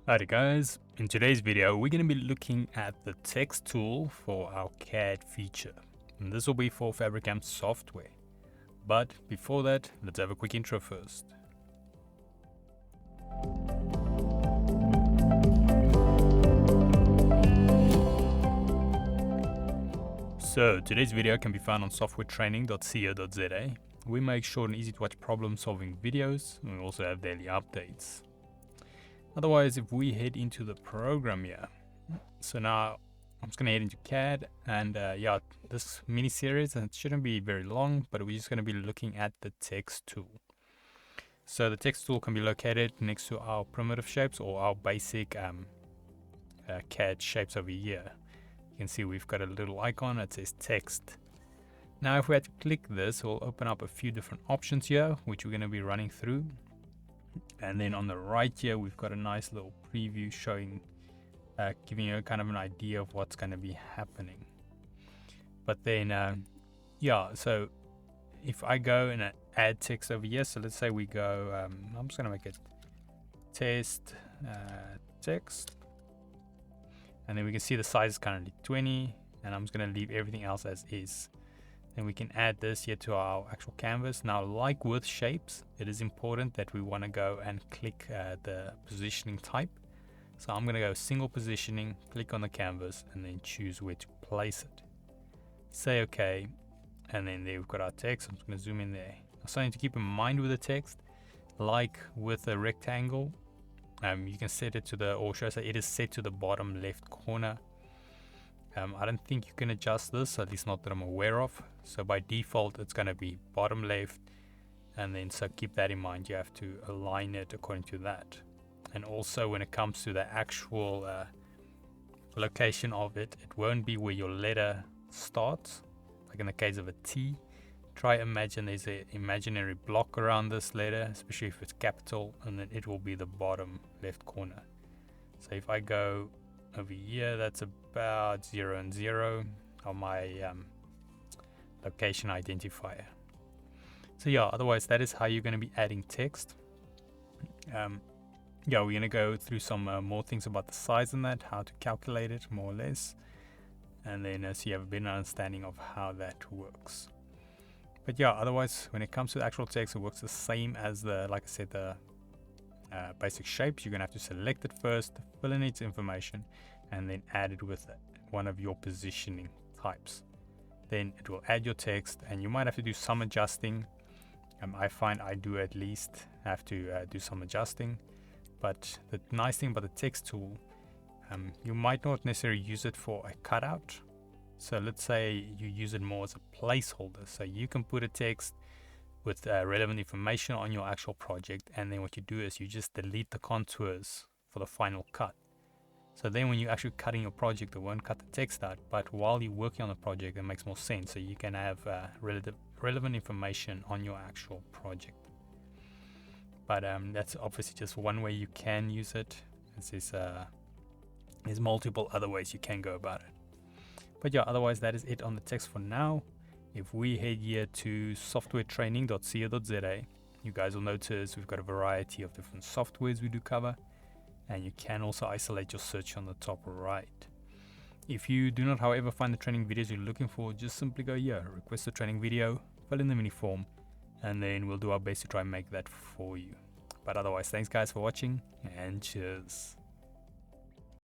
Alright guys, in today's video we're going to be looking at the text tool for our CAD feature, and this will be for FabriCAM software. But before that, let's have a quick intro first. So today's video can be found on softwaretraining.co.za. We make short and easy to watch problem solving videos, and we also have daily updates. Otherwise, if we head into the program here, so now I'm just going to head into CAD, and yeah, this mini series, and it shouldn't be very long, but we're just going to be looking at the text tool. So the text tool can be located next to our primitive shapes or our basic CAD shapes over here. You can see we've got a little icon that says text. Now if we had to click this, we'll open up a few different options here, which we're going to be running through. And then on the right here, we've got a nice little preview showing, giving you kind of an idea of what's going to be happening. But then, yeah, so if I go and add text over here, so let's say we go, I'm just going to make it test text. And then we can see the size is currently 20, and I'm just going to leave everything else as is. Then we can add this here to our actual canvas. Now, like with shapes, it is important that we want to go and click the positioning type. So I'm going to go single positioning, click on the canvas, and then choose where to place it. Say OK, and then there we've got our text. I'm just going to zoom in there. Now, something to keep in mind with the text, like with a rectangle, you can set it to the, or should I say it is set to the bottom left corner. I don't think you can adjust this, at least not that I'm aware of. So by default, it's going to be bottom left. And then so keep that in mind. You have to align it according to that. And also when it comes to the actual location of it, it won't be where your letter starts. Like in the case of a T, try imagine there's an imaginary block around this letter, especially if it's capital, and then it will be the bottom left corner. So if I go over here, that's about 0 and 0 on my location identifier. So yeah, otherwise that is how you're going to be adding text. Yeah, we're going to go through some more things about the size and that, how to calculate it more or less, and then so you have a better understanding of how that works. But yeah, otherwise when it comes to the actual text, it works the same as the, like I said, the basic shapes. You're going to have to select it first, fill in its information, and then add it with one of your positioning types. Then it will add your text, and you might have to do some adjusting. I find I do at least have to do some adjusting. But the nice thing about the text tool, you might not necessarily use it for a cutout. So let's say you use it more as a placeholder. So you can put a text with relevant information on your actual project, and then what you do is you just delete the contours for the final cut. So then when you're actually cutting your project, it won't cut the text out, but while you're working on the project, it makes more sense. So you can have relevant information on your actual project. But that's obviously just one way you can use it. There's multiple other ways you can go about it. But yeah, otherwise that is it on the text for now. If we head here to softwaretraining.co.za, you guys will notice we've got a variety of different softwares we do cover, and you can also isolate your search on the top right. If you do not, however, find the training videos you're looking for, just simply go here, request a training video, fill in the mini form, and then we'll do our best to try and make that for you. But otherwise, thanks guys for watching, and cheers.